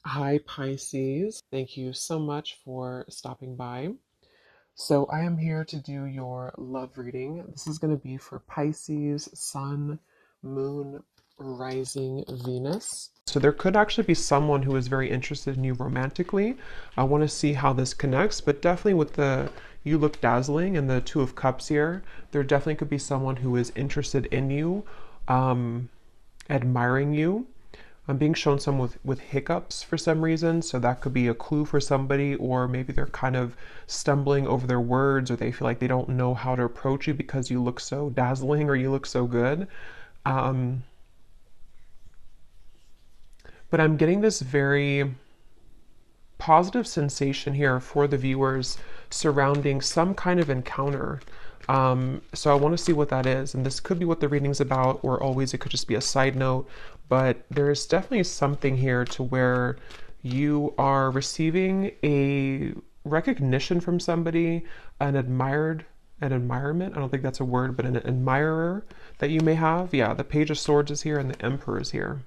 Hi, Pisces. Thank you so much for stopping by. So, I am here to do your love reading. This is going to be for Pisces, Sun, Moon, Rising, Venus. So, there could actually be someone who is very interested in you romantically. I want to see how this connects, but definitely with the you look dazzling and the Two of Cups here, there definitely could be someone who is interested in you, admiring you. I'm being shown some with hiccups for some reason, so that could be a clue for somebody, or maybe they're kind of stumbling over their words, or they feel like they don't know how to approach you because you look so dazzling or you look so good. Um, but I'm getting this very positive sensation here for the viewers surrounding some kind of encounter. So I want to see what that is. And this could be what the reading's about, or always it could just be a side note. But there's definitely something here to where you are receiving a recognition from somebody, an admirement. I don't think that's a word, but an admirer that you may have. Yeah, the Page of Swords is here and the Emperor is here.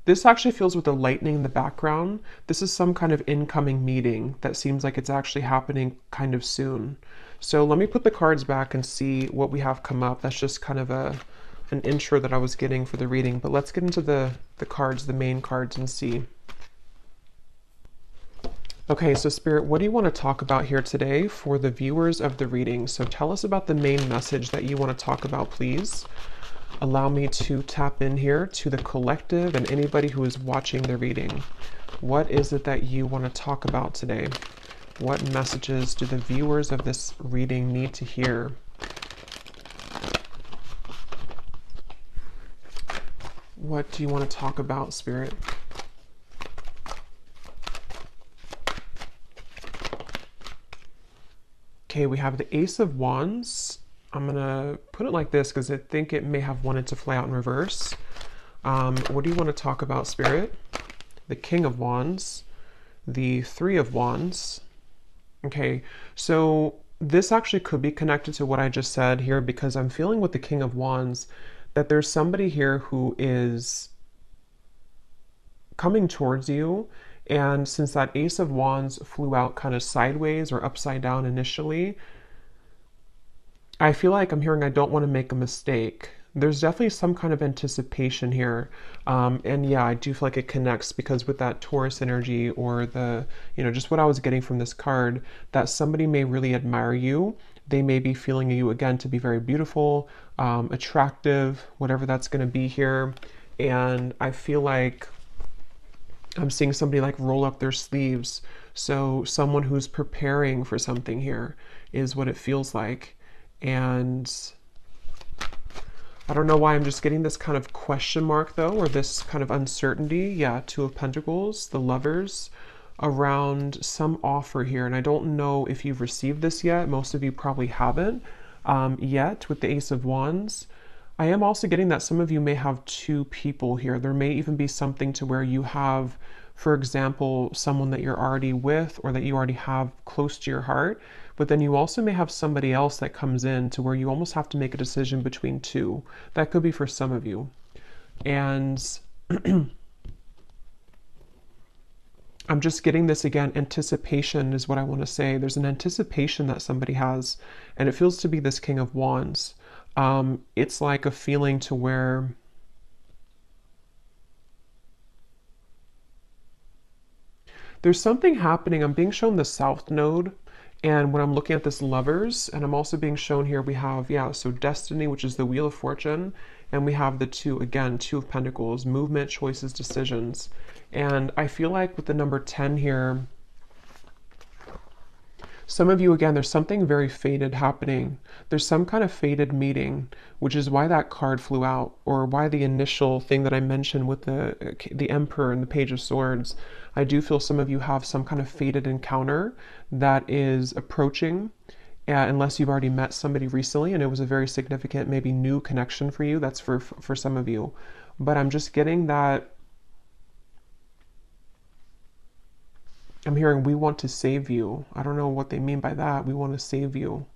This actually feels with the lightning in the background. This is some kind of incoming meeting that seems like it's actually happening kind of soon. So let me put the cards back and see what we have come up. That's just kind of an intro that I was getting for the reading. But let's get into the cards, the main cards, and see. Okay, so Spirit, what do you want to talk about here today for the viewers of the reading? So tell us about the main message that you want to talk about, please. Allow me to tap in here to the collective and anybody who is watching the reading. What is it that you want to talk about today? What messages do the viewers of this reading need to hear? What do you want to talk about, Spirit? Okay, we have the Ace of Wands. I'm going to put it like this because I think it may have wanted to fly out in reverse. What do you want to talk about, Spirit? The King of Wands, the Three of Wands. Okay, so this actually could be connected to what I just said here because I'm feeling with the King of Wands that there's somebody here who is coming towards you. And since that Ace of Wands flew out kind of sideways or upside down initially, I feel like I'm hearing I don't want to make a mistake. There's definitely some kind of anticipation here. And yeah, I do feel like it connects because with that Taurus energy or just what I was getting from this card, that somebody may really admire you. They may be feeling you again to be very beautiful, attractive, whatever that's going to be here. And I feel like I'm seeing somebody like roll up their sleeves. So someone who's preparing for something here is what it feels like. And I don't know why I'm just getting this kind of question mark though, or this kind of uncertainty. Yeah, Two of Pentacles, the Lovers, around some offer here. And I don't know if you've received this yet. Most of you probably haven't yet with the Ace of Wands. I am also getting that some of you may have two people here. There may even be something to where you have, for example, someone that you're already with or that you already have close to your heart, but then you also may have somebody else that comes in to where you almost have to make a decision between two. That could be for some of you. And I'm just getting this again, anticipation is what I want to say. There's an anticipation that somebody has, and it feels to be this King of Wands. It's like a feeling to where there's something happening. I'm being shown the South Node, and when I'm looking at this Lovers, and I'm also being shown here, we have, yeah, so Destiny, which is the Wheel of Fortune, and we have the two, again, Two of Pentacles, movement, choices, decisions. And I feel like with the number 10 here, some of you, again, there's something very fated happening. There's some kind of fated meeting, which is why that card flew out, or why the initial thing that I mentioned with the Emperor and the Page of Swords. I do feel some of you have some kind of fated encounter that is approaching, unless you've already met somebody recently and it was a very significant, maybe new connection for you. That's for some of you. But I'm just getting that I'm hearing we want to save you. I don't know what they mean by that. We want to save you.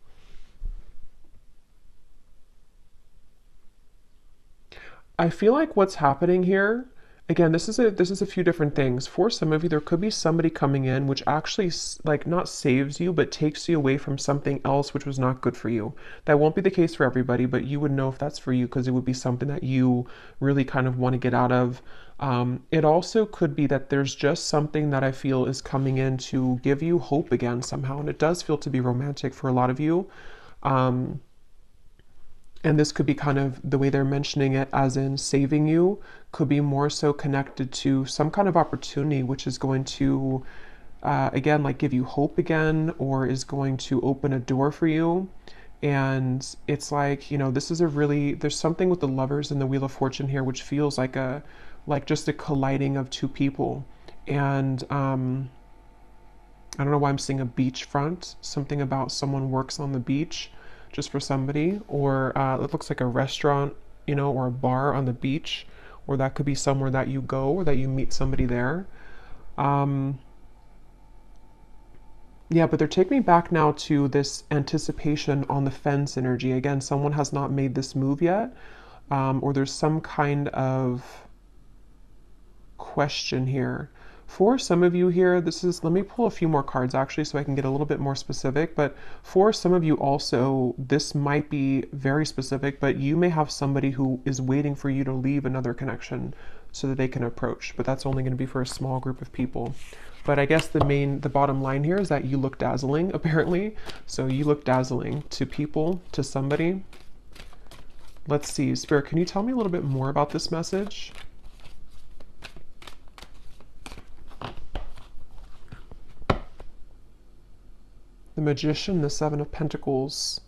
I feel like what's happening here, again, this is a few different things. For some of you, there could be somebody coming in which actually like not saves you, but takes you away from something else which was not good for you. That won't be the case for everybody, but you would know if that's for you because it would be something that you really kind of want to get out of. It also could be that there's just something that I feel is coming in to give you hope again somehow, and it does feel to be romantic for a lot of you. Um, and this could be kind of the way they're mentioning it, as in saving you, could be more so connected to some kind of opportunity which is going to again like give you hope again, or is going to open a door for you. And it's like, this is a really, there's something with the lovers and the Wheel of Fortune here which feels like a, like just a colliding of two people. And I don't know why I'm seeing a beachfront, something about someone works on the beach just for somebody, or it looks like a restaurant, or a bar on the beach, or that could be somewhere that you go or that you meet somebody there. Um, yeah, but they're taking me back now to this anticipation on the fence energy. Again, someone has not made this move yet, or there's some kind of question here. For some of you here, let me pull a few more cards actually so I can get a little bit more specific. But for some of you also, this might be very specific, but you may have somebody who is waiting for you to leave another connection so that they can approach. But that's only going to be for a small group of people. But I guess the bottom line here is that you look dazzling, apparently. So you look dazzling to people, to somebody. Let's see, Spirit, can you tell me a little bit more about this message? The Magician, the Seven of Pentacles.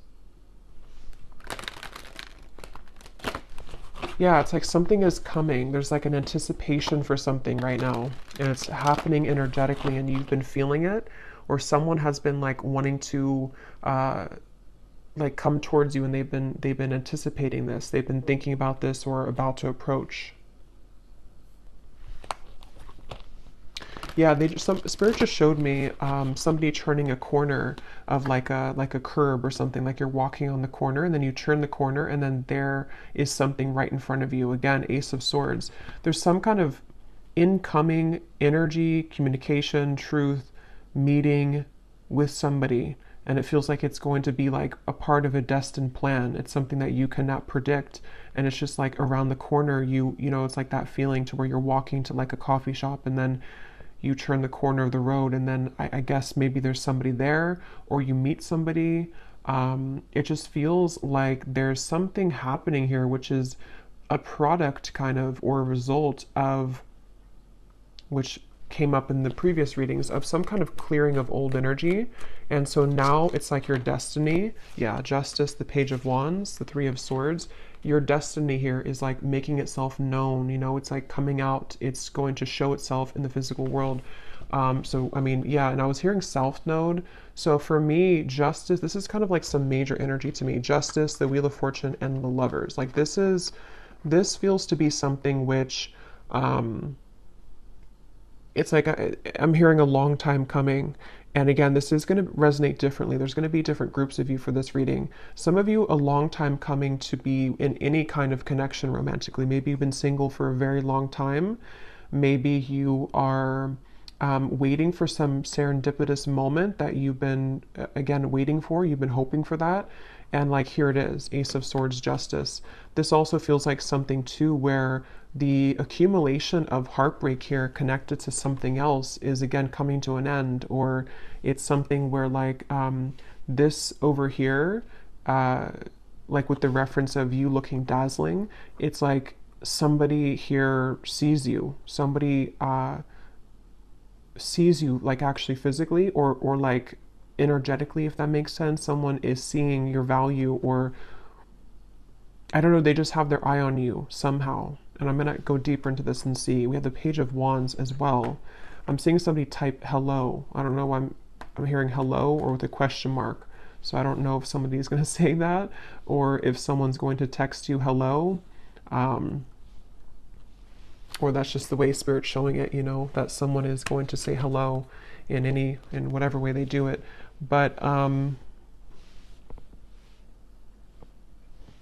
Yeah, it's like something is coming. There's like an anticipation for something right now, and it's happening energetically, and you've been feeling it, or someone has been like wanting to like come towards you, and they've been anticipating this. They've been thinking about this or about to approach. Yeah, some Spirit just showed me somebody turning a corner of like a curb or something. Like you're walking on the corner, and then you turn the corner, and then there is something right in front of you. Again, Ace of Swords. There's some kind of incoming energy, communication, truth, meeting with somebody, and it feels like it's going to be like a part of a destined plan. It's something that you cannot predict, and it's just like around the corner. It's like that feeling to where you're walking to like a coffee shop, and then you turn the corner of the road, and then I guess maybe there's somebody there, or you meet somebody. It just feels like there's something happening here, which is a product kind of, or a result of, which came up in the previous readings, of some kind of clearing of old energy. And so now it's like your destiny. Yeah, Justice, the Page of Wands, the Three of Swords. Your destiny here is like making itself known. It's like coming out. It's going to show itself in the physical world. So, I mean, yeah, and I was hearing South Node. So for me, Justice, this is kind of like some major energy to me. Justice, the Wheel of Fortune, and the Lovers. Like this feels to be something which, it's like I'm hearing a long time coming. And again, this is going to resonate differently. There's going to be different groups of you for this reading. Some of you, a long time coming to be in any kind of connection romantically. Maybe you've been single for a very long time. Maybe you are waiting for some serendipitous moment that you've been, again, waiting for. You've been hoping for that. And like, here it is, Ace of Swords, Justice. This also feels like something too where the accumulation of heartbreak here connected to something else is again coming to an end, or it's something where like this over here, like with the reference of you looking dazzling, it's like somebody here sees you, somebody sees you like actually physically, or like energetically, if that makes sense. Someone is seeing your value, or I don't know, they just have their eye on you somehow. And I'm going to go deeper into this and see. We have the Page of Wands as well. I'm seeing somebody type hello. I don't know why I'm hearing hello or with a question mark. So I don't know if somebody's going to say that, or if someone's going to text you hello. Or that's just the way Spirit's showing it, that someone is going to say hello in whatever way they do it. But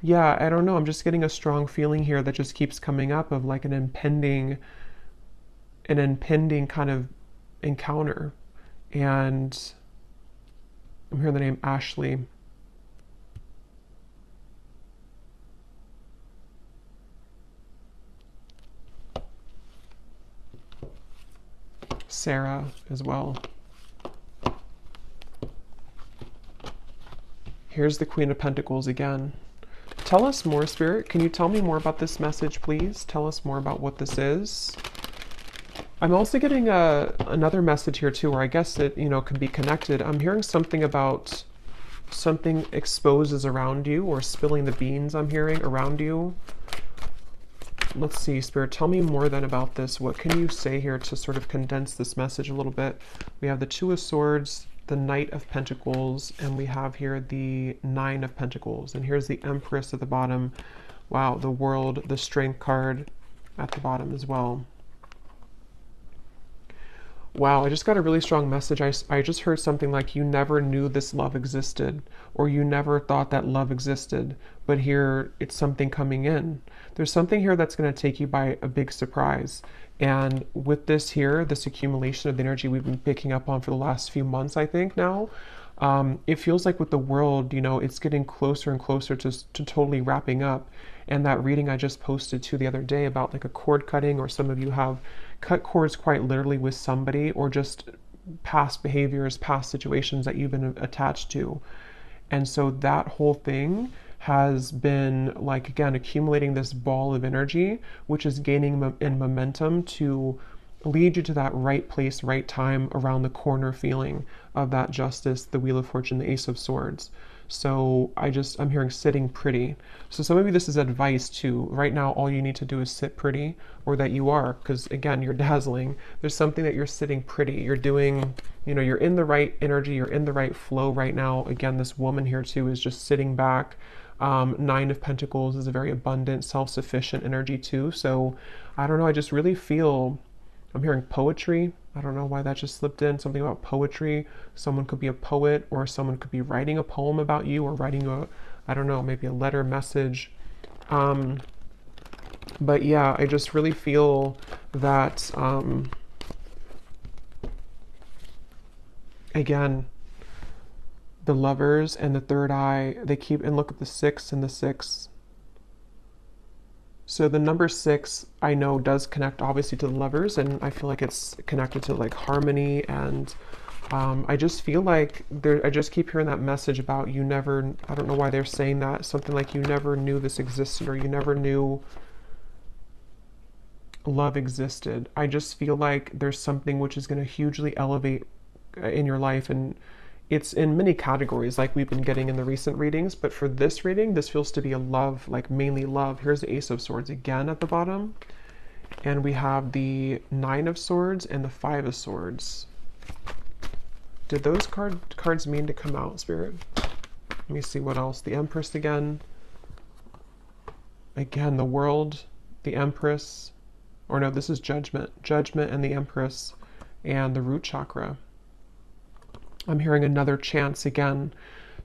Yeah, I don't know. I'm just getting a strong feeling here that just keeps coming up of like an impending kind of encounter. And I'm hearing the name Ashley. Sarah as well. Here's the Queen of Pentacles again. Tell us more, Spirit. Can you tell me more about this message, please? Tell us more about what this is. I'm also getting another message here too, where I guess it, can be connected. I'm hearing something about something exposes around you, or spilling the beans I'm hearing around you. Let's see, Spirit, tell me more then about this. What can you say here to sort of condense this message a little bit? We have the Two of Swords, the Knight of Pentacles, and we have here the Nine of Pentacles. And here's the Empress at the bottom. Wow, the World, the Strength card at the bottom as well. Wow, I just got a really strong message. I just heard something like, you never knew this love existed, or you never thought that love existed, but here it's something coming in. There's something here that's going to take you by a big surprise. And with this here, this accumulation of the energy we've been picking up on for the last few months, I think now, it feels like with the world, it's getting closer and closer to totally wrapping up. And that reading I just posted to the other day about like a cord cutting, or some of you have cut cords quite literally with somebody, or just past behaviors, past situations that you've been attached to. And so that whole thing has been like, again, accumulating this ball of energy, which is gaining in momentum to lead you to that right place, right time, around the corner feeling of that Justice, the Wheel of Fortune, the Ace of Swords. So I'm hearing sitting pretty. So some of you, this is advice too. Right now, all you need to do is sit pretty, or that you are, because again, you're dazzling. There's something that you're sitting pretty. You're doing, you're in the right energy. You're in the right flow right now. Again, this woman here too is just sitting back. Nine of Pentacles is a very abundant, self-sufficient energy too. So I don't know. I just really feel, I'm hearing poetry. I don't know why that just slipped in. Something about poetry. Someone could be a poet, or someone could be writing a poem about you, or writing I don't know, maybe a letter message. But yeah, I just really feel that, again, the Lovers and the Third Eye, they keep, and look at the 6 and the 6. So the number 6, I know, does connect obviously to the Lovers, and I feel like it's connected to like harmony. And I just feel like I just keep hearing that message about you never, I don't know why they're saying that, something like you never knew this existed, or you never knew love existed. I just feel like there's something which is going to hugely elevate in your life, and it's in many categories like we've been getting in the recent readings, but for this reading, this feels to be a love, like mainly love. Here's the Ace of Swords again at the bottom, and we have the Nine of Swords and the Five of Swords. Did those cards mean to come out, Spirit? Let me see what else. The Empress again. Again, the World, the Empress, or no, this is Judgment. Judgment and the Empress, and the root chakra. I'm hearing another chance again.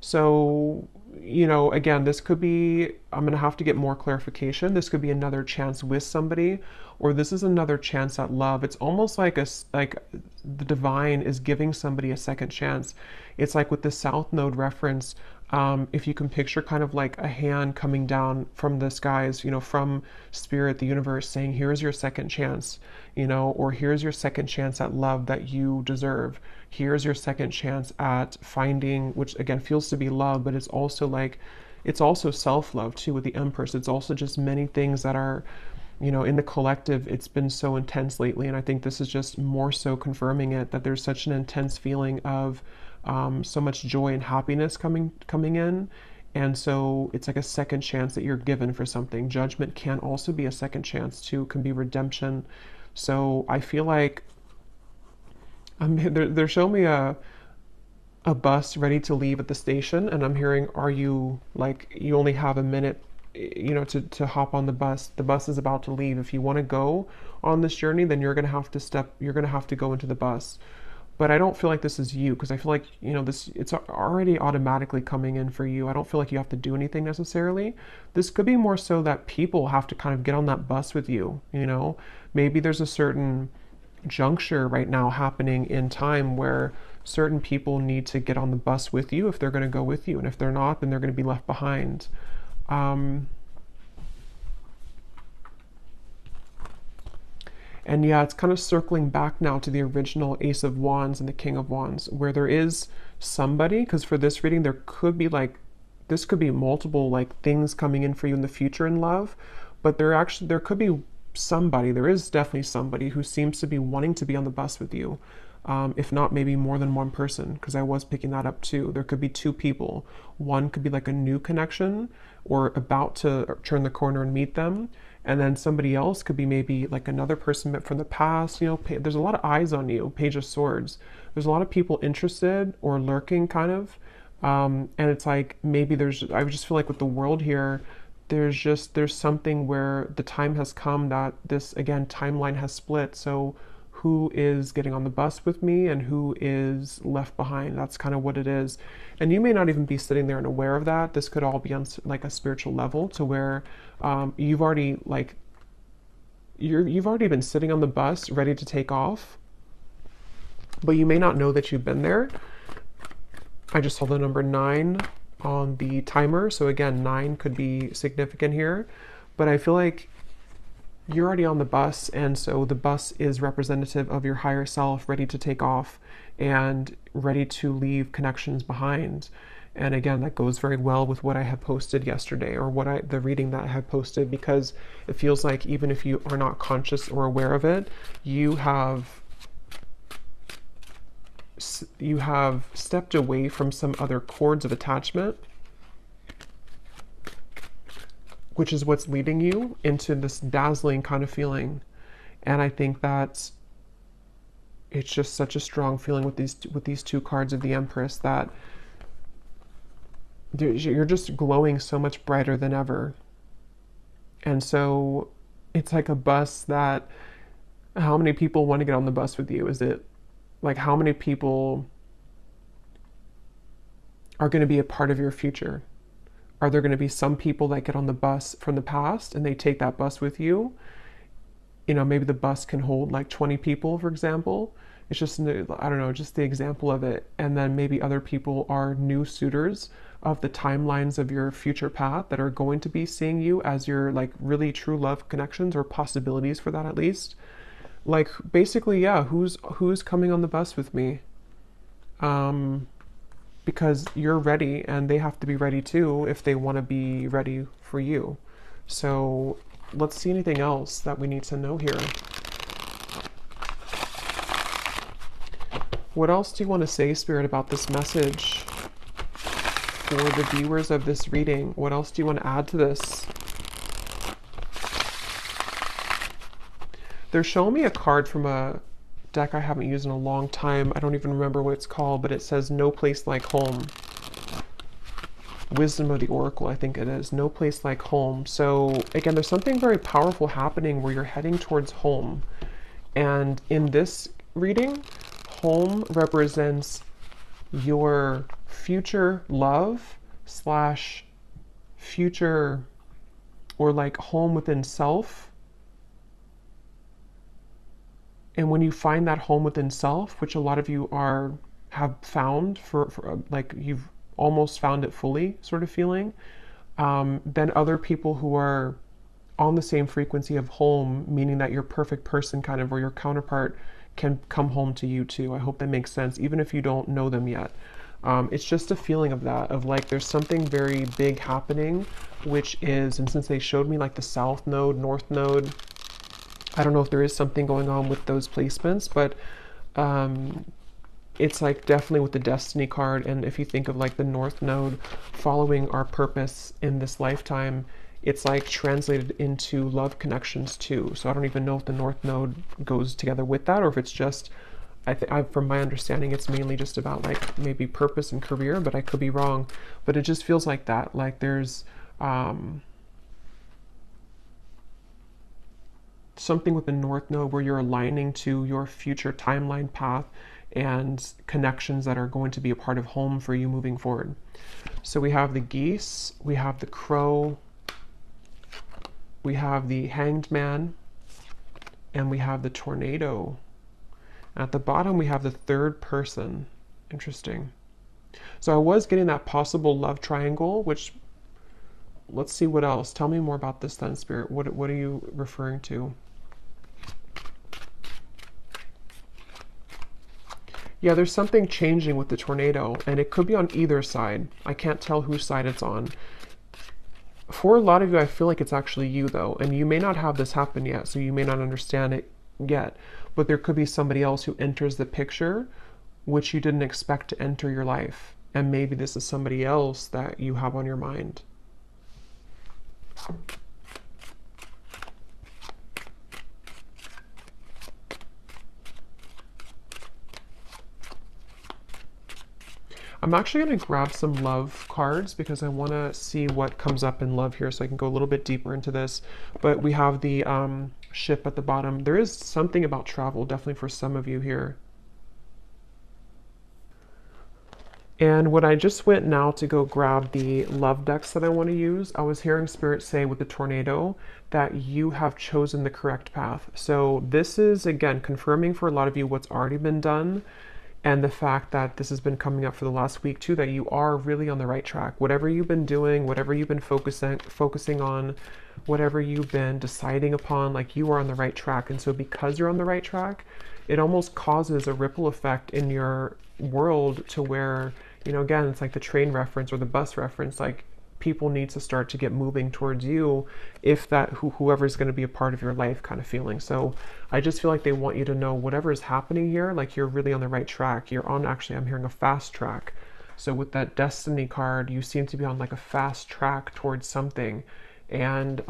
So, again, this could be, I'm going to have to get more clarification. This could be another chance with somebody, or this is another chance at love. It's almost like the divine is giving somebody a second chance. It's like with the South Node reference, if you can picture kind of like a hand coming down from the skies, from Spirit, the universe, saying, here's your second chance, or here's your second chance at love that you deserve. Here's your second chance at finding, which again feels to be love, but it's also self-love too with the Empress. It's also just many things that are, in the collective, it's been so intense lately. And I think this is just more so confirming it, that there's such an intense feeling of so much joy and happiness coming in. And so it's like a second chance that you're given for something. Judgment can also be a second chance too, can be redemption. So I feel like they're showing me a bus ready to leave at the station, and I'm hearing, are you, like, you only have a minute, to hop on the bus. The bus is about to leave. If you want to go on this journey, then you're going to have to go into the bus. but I don't feel like this is you, because I feel like, you know, this, it's already automatically coming in for you. I don't feel like you have to do anything necessarily. This could be more so that people have to kind of get on that bus with you, you know? Maybe there's a certain juncture right now happening in time where certain people need to get on the bus with you if they're going to go with you, and if they're not, then they're going to be left behind. Um, And yeah, it's kind of circling back now to the original Ace of Wands and the King of Wands, where there is somebody, because for this reading, there could be like, this could be multiple like things coming in for you in the future in love, but there could be somebody, there is definitely somebody who seems to be wanting to be on the bus with you. If not, maybe more than one person, because I was picking that up too. There could be two people. One could be like a new connection or about to turn the corner and meet them. And then somebody else could be maybe like another person from the past. You know, there's a lot of eyes on you, Page of Swords. There's a lot of people interested or lurking, kind of. And it's like maybe I just feel like with the world here, there's something where the time has come that this, again, timeline has split. So who is getting on the bus with me and who is left behind? That's kind of what it is. And you may not even be sitting there and aware of that. This could all be on like a spiritual level, to where you've already like you've already been sitting on the bus ready to take off, but you may not know that you've been there. I just saw the number 9 on the timer, so again, 9 could be significant here, but I feel like you're already on the bus, and so the bus is representative of your higher self, ready to take off and ready to leave connections behind. And again, that goes very well with what I had posted yesterday, or the reading that I had posted, because it feels like even if you are not conscious or aware of it, you have stepped away from some other cords of attachment, which is what's leading you into this dazzling kind of feeling. And I think that it's just such a strong feeling with these two cards of the Empress, that you're just glowing so much brighter than ever. And so it's like a bus that, how many people want to get on the bus with you? Is it like, how many people are going to be a part of your future? Are there going to be some people that get on the bus from the past and they take that bus with you? You know, maybe the bus can hold like 20 people, for example. It's just, I don't know, just the example of it. And then maybe other people are new suitors of the timelines of your future path that are going to be seeing you as your like really true love connections, or possibilities for that at least. Like basically, yeah, who's coming on the bus with me? Because you're ready, and they have to be ready too if they want to be ready for you. So let's see anything else that we need to know here. What else do you want to say, Spirit, about this message for the viewers of this reading? What else do you want to add to this? They're showing me a card from a deck I haven't used in a long time. I don't even remember what it's called, but it says No Place Like Home. Wisdom of the Oracle, I think it is. No Place Like Home. So again, there's something very powerful happening where you're heading towards home. And in this reading, home represents your future love slash future, or like home within self. And when you find that home within self, which a lot of you have found for like you've almost found it fully sort of feeling, then other people who are on the same frequency of home, meaning that your perfect person kind of, or your counterpart, can come home to you too. I hope that makes sense, even if you don't know them yet. It's just a feeling of that, of like there's something very big happening, which is, and since they showed me like the South Node, North Node, I don't know if there is something going on with those placements, but it's like definitely with the Destiny card. And if you think of like the North Node following our purpose in this lifetime, it's like translated into love connections too. So I don't even know if the North Node goes together with that, or if it's just, from my understanding, it's mainly just about like maybe purpose and career, but I could be wrong. But it just feels like that, like there's something with the North Node where you're aligning to your future timeline path, and connections that are going to be a part of home for you moving forward. So we have the geese, we have the crow, we have the hanged man, and we have the tornado. At the bottom, we have the third person. Interesting. So I was getting that possible love triangle, which, let's see what else. Tell me more about this then, Spirit. What are you referring to? Yeah, there's something changing with the tornado, and it could be on either side. I can't tell whose side it's on. For a lot of you, I feel like it's actually you, though, and you may not have this happen yet, so you may not understand it yet, but there could be somebody else who enters the picture which you didn't expect to enter your life, and maybe this is somebody else that you have on your mind. I'm actually going to grab some love cards because I want to see what comes up in love here so I can go a little bit deeper into this. But we have the ship at the bottom. There is something about travel, definitely for some of you here. And when I just went now to go grab the love decks that I want to use, I was hearing Spirit say with the tornado that you have chosen the correct path. So this is, again, confirming for a lot of you what's already been done, and the fact that this has been coming up for the last week too, that you are really on the right track. Whatever you've been doing, whatever you've been focusing on, whatever you've been deciding upon, like you are on the right track. And so because you're on the right track, it almost causes a ripple effect in your world to where, you know, again, it's like the train reference or the bus reference, like people need to start to get moving towards you if that whoever's going to be a part of your life kind of feeling. So I just feel like they want you to know whatever is happening here, like you're really on the right track. You're on, actually, I'm hearing a fast track. So with that destiny card, you seem to be on like a fast track towards something. And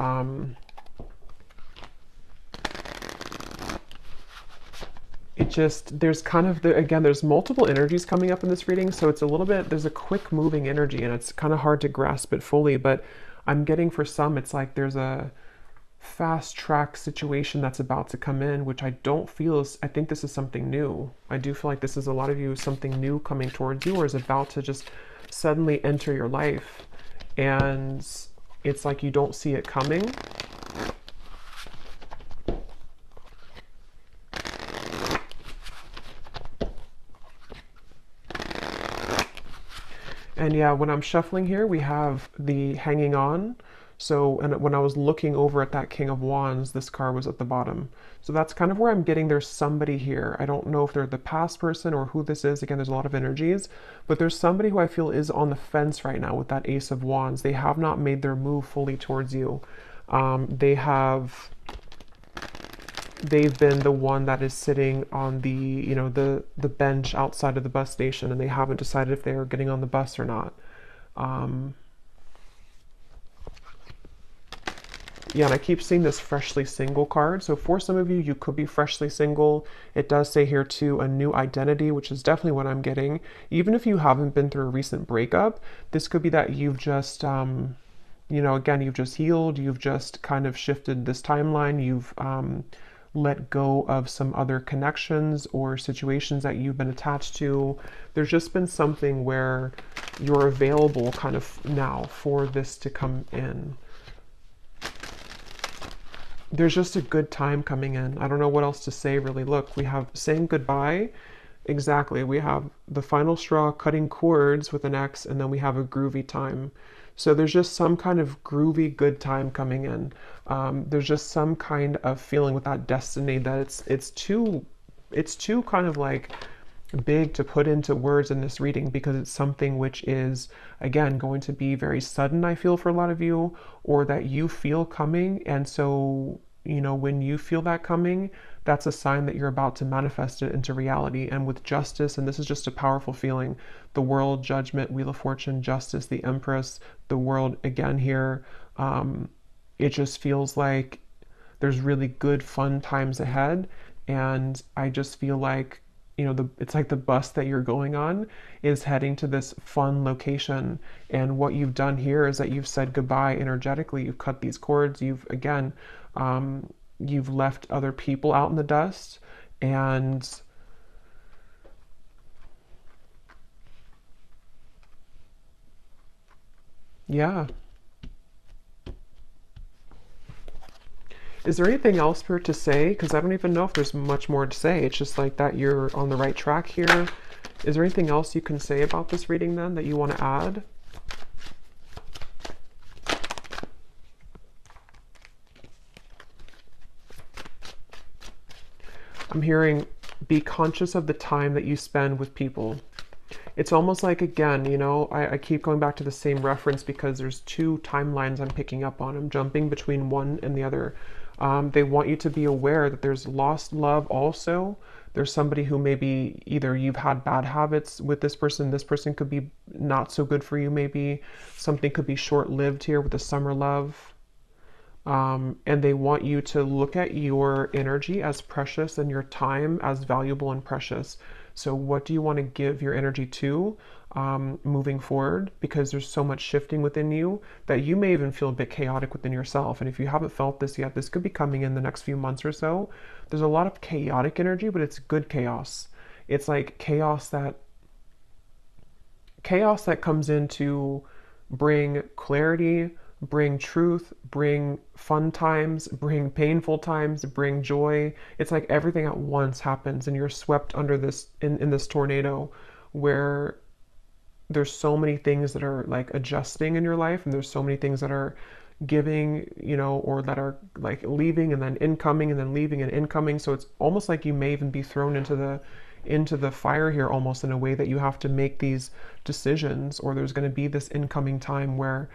it just, there's kind of, again, there's multiple energies coming up in this reading, so it's a little bit, there's a quick moving energy, and it's kind of hard to grasp it fully, but I'm getting for some, it's like there's a fast track situation that's about to come in, which I don't feel is, I think this is something new. I do feel like this is a lot of you, something new coming towards you, or is about to just suddenly enter your life, and it's like you don't see it coming. And yeah, when I'm shuffling here, we have the hanging on. So, and when I was looking over at that King of Wands, this card was at the bottom. So that's kind of where I'm getting there's somebody here. I don't know if they're the past person or who this is. Again, there's a lot of energies, but there's somebody who I feel is on the fence right now with that Ace of Wands. They have not made their move fully towards you. They've been the one that is sitting on the, you know, the bench outside of the bus station, and they haven't decided if they are getting on the bus or not. Yeah, and I keep seeing this freshly single card. So for some of you, you could be freshly single. It does say here too, a new identity, which is definitely what I'm getting. Even if you haven't been through a recent breakup, this could be that you've just, you know, again, you've just healed. You've just kind of shifted this timeline. You've let go of some other connections or situations that you've been attached to. There's just been something where you're available kind of now for this to come in. There's just a good time coming in. I don't know what else to say really. Look, we have saying goodbye. Exactly. We have the final straw, cutting cords with an X, and then we have a groovy time. So there's just some kind of groovy good time coming in. There's just some kind of feeling with that destiny that it's too kind of like big to put into words in this reading, because it's something which is, again, going to be very sudden, I feel, for a lot of you, or that you feel coming. And so, you know, when you feel that coming, that's a sign that you're about to manifest it into reality. And with justice, and this is just a powerful feeling, the world, judgment, wheel of fortune, justice, the empress, the world again here, it just feels like there's really good fun times ahead. And I just feel like, you know, it's like the bus that you're going on is heading to this fun location. And what you've done here is that you've said goodbye energetically. You've cut these cords. You've, again, you've left other people out in the dust. And Yeah. Is there anything else for to say? Because I don't even know if there's much more to say. It's just like that you're on the right track here. Is there anything else you can say about this reading then that you want to add? I'm hearing be conscious of the time that you spend with people. It's almost like, again, you know, I keep going back to the same reference because there's two timelines I'm picking up on. I'm jumping between one and the other. They want you to be aware that there's lost love also. There's somebody who maybe either you've had bad habits with this person could be not so good for you, maybe. Something could be short lived here with the summer love. And they want you to look at your energy as precious and your time as valuable and precious. So, what do you want to give your energy to moving forward? Because there's so much shifting within you that you may even feel a bit chaotic within yourself. And if you haven't felt this yet, this could be coming in the next few months or so. There's a lot of chaotic energy, but it's good chaos. It's like chaos that comes in to bring clarity, bring truth, bring fun times, bring painful times, bring joy. It's like everything at once happens and you're swept under this in this tornado where there's so many things that are like adjusting in your life and there's so many things that are giving, you know, or that are like leaving and then incoming and then leaving and incoming. So it's almost like you may even be thrown into the fire here almost in a way that you have to make these decisions, or there's going to be this incoming time where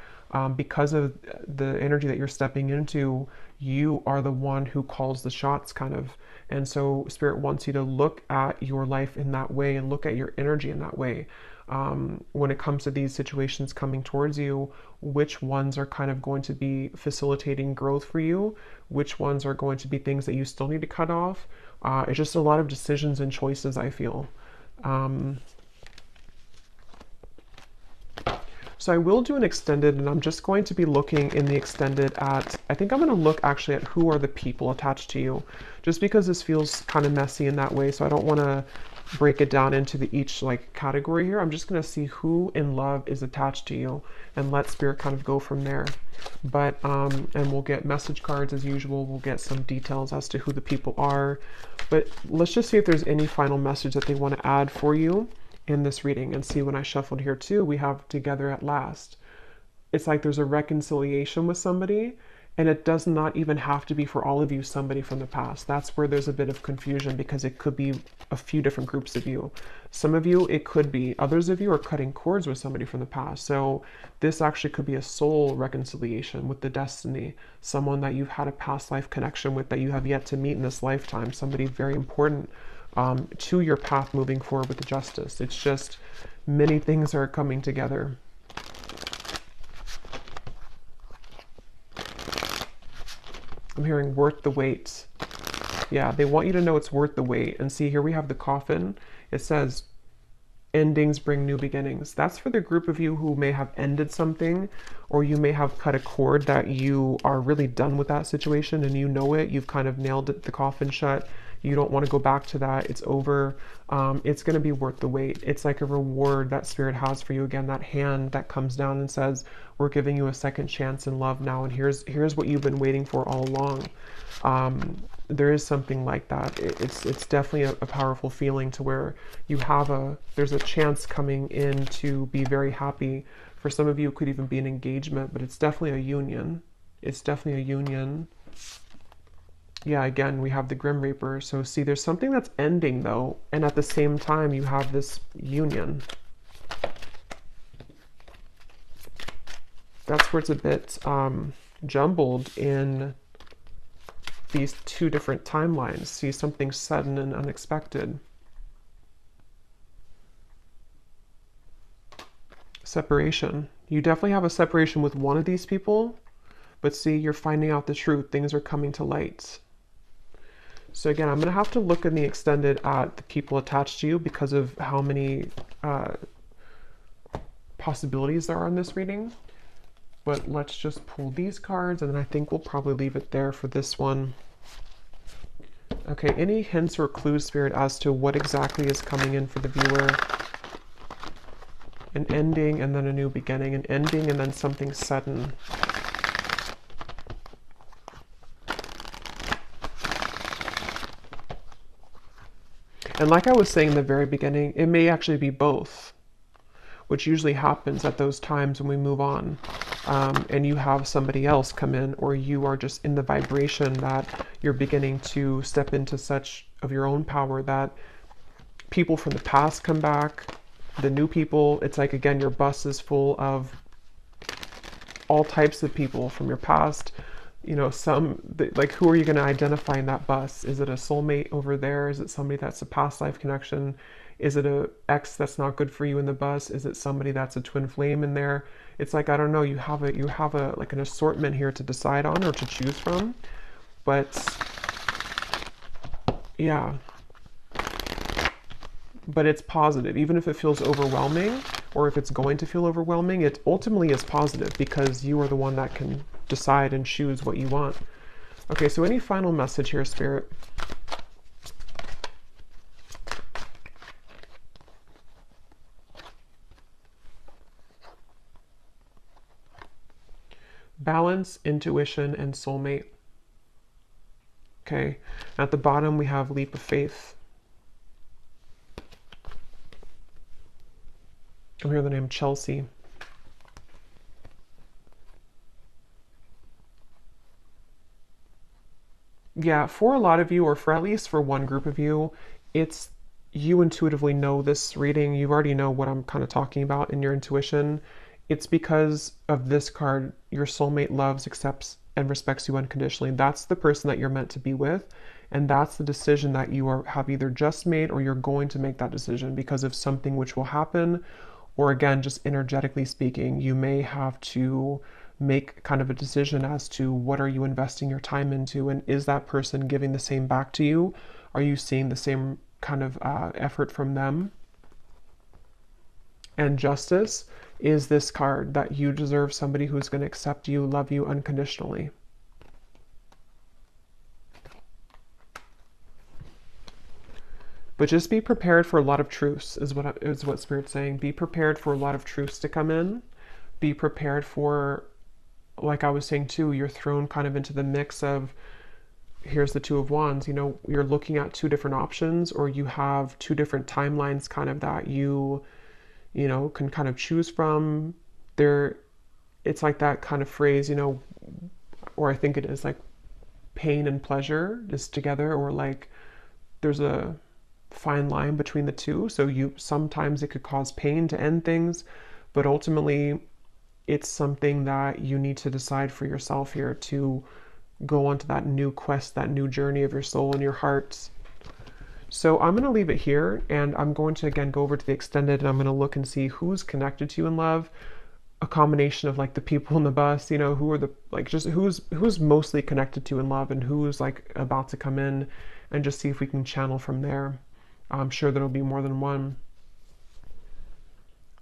because of the energy that you're stepping into, you are the one who calls the shots kind of. And so spirit wants you to look at your life in that way and look at your energy in that way. When it comes to these situations coming towards you, which ones are kind of going to be facilitating growth for you, which ones are going to be things that you still need to cut off. It's just a lot of decisions and choices, I feel. So I will do an extended, and I'm just going to be looking in the extended at, I think I'm going to look actually at who are the people attached to you, just because this feels kind of messy in that way. So I don't want to break it down into the each like category here. I'm just going to see who in love is attached to you and let spirit kind of go from there. But and we'll get message cards as usual. We'll get some details as to who the people are, but let's just see if there's any final message that they want to add for you in this reading. And see, when I shuffled here too, we have together at last. It's like there's a reconciliation with somebody, and it does not even have to be for all of you somebody from the past. That's where there's a bit of confusion because it could be a few different groups of you. Some of you, it could be. Others of you are cutting cords with somebody from the past. So this actually could be a soul reconciliation with the destiny, someone that you've had a past life connection with that you have yet to meet in this lifetime, somebody very important to your path moving forward with the justice. It's just many things are coming together. I'm hearing worth the wait. Yeah, they want you to know it's worth the wait. And see, here we have the coffin. It says, endings bring new beginnings. That's for the group of you who may have ended something, or you may have cut a cord that you are really done with that situation and you know it. You've kind of nailed it, the coffin shut. You don't want to go back to that. It's over. It's going to be worth the wait. It's like a reward that spirit has for you. Again, that hand that comes down and says, we're giving you a second chance in love now. And here's what you've been waiting for all along. There is something like that. It's definitely a powerful feeling to where you have there's a chance coming in to be very happy. For some of you, it could even be an engagement, but it's definitely a union. It's definitely a union. Yeah, again, we have the Grim Reaper. So see, there's something that's ending though, and at the same time, you have this union. That's where it's a bit jumbled in these two different timelines. See, something sudden and unexpected. Separation. You definitely have a separation with one of these people, but see, you're finding out the truth. Things are coming to light. So again, I'm going to have to look in the extended at the people attached to you because of how many possibilities there are in this reading. But let's just pull these cards, and then I think we'll probably leave it there for this one. Okay, any hints or clues, Spirit, as to what exactly is coming in for the viewer? An ending and then a new beginning. An ending and then something sudden. And like I was saying in the very beginning, it may actually be both, which usually happens at those times when we move on. And you have somebody else come in, or you are just in the vibration that you're beginning to step into such of your own power that people from the past come back, the new people. It's like, again, your bus is full of all types of people from your past. You know, like, who are you going to identify in that bus? Is it a soulmate over there? Is it somebody that's a past life connection? Is it a ex that's not good for you in the bus? Is it somebody that's a twin flame in there? It's like, I don't know, you have a like an assortment here to decide on or to choose from. But yeah, but it's positive. Even if it feels overwhelming, or if it's going to feel overwhelming, it ultimately is positive because you are the one that can decide and choose what you want. Okay, so any final message here, Spirit? Balance, intuition, and soulmate. Okay, at the bottom we have leap of faith. I hear the name Chelsea. Yeah, for a lot of you, or for at least for one group of you, it's you intuitively know this reading. You already know what I'm kind of talking about in your intuition. It's because of this card. Your soulmate loves, accepts, and respects you unconditionally. That's the person that you're meant to be with. And that's the decision that have either just made, or you're going to make that decision because of something which will happen. Or again, just energetically speaking, you may have to make kind of a decision as to what are you investing your time into, and is that person giving the same back to you? Are you seeing the same kind of effort from them? And justice is this card, that you deserve somebody who's going to accept you, love you unconditionally. But just be prepared for a lot of truths, is what Spirit's saying. Be prepared for a lot of truths to come in. Be prepared for, like I was saying too, you're thrown kind of into the mix of, here's the Two of Wands. You know, you're looking at two different options, or you have two different timelines kind of that you know, can kind of choose from. There, it's like that kind of phrase, you know, or I think it is like pain and pleasure is together, or like there's a fine line between the two. So sometimes it could cause pain to end things, but ultimately it's something that you need to decide for yourself here to go onto that new quest, that new journey of your soul and your heart. So I'm going to leave it here, and I'm going to again go over to the extended, and I'm going to look and see who's connected to you in love. A combination of like the people in the bus, you know, who are the, like, just who's mostly connected to in love, and who's like about to come in, and just see if we can channel from there. I'm sure there'll be more than one.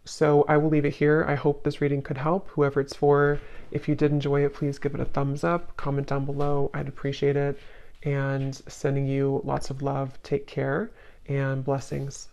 So I will leave it here. I hope this reading could help whoever it's for. If you did enjoy it, please give it a thumbs up, comment down below. I'd appreciate it. And sending you lots of love. Take care and blessings.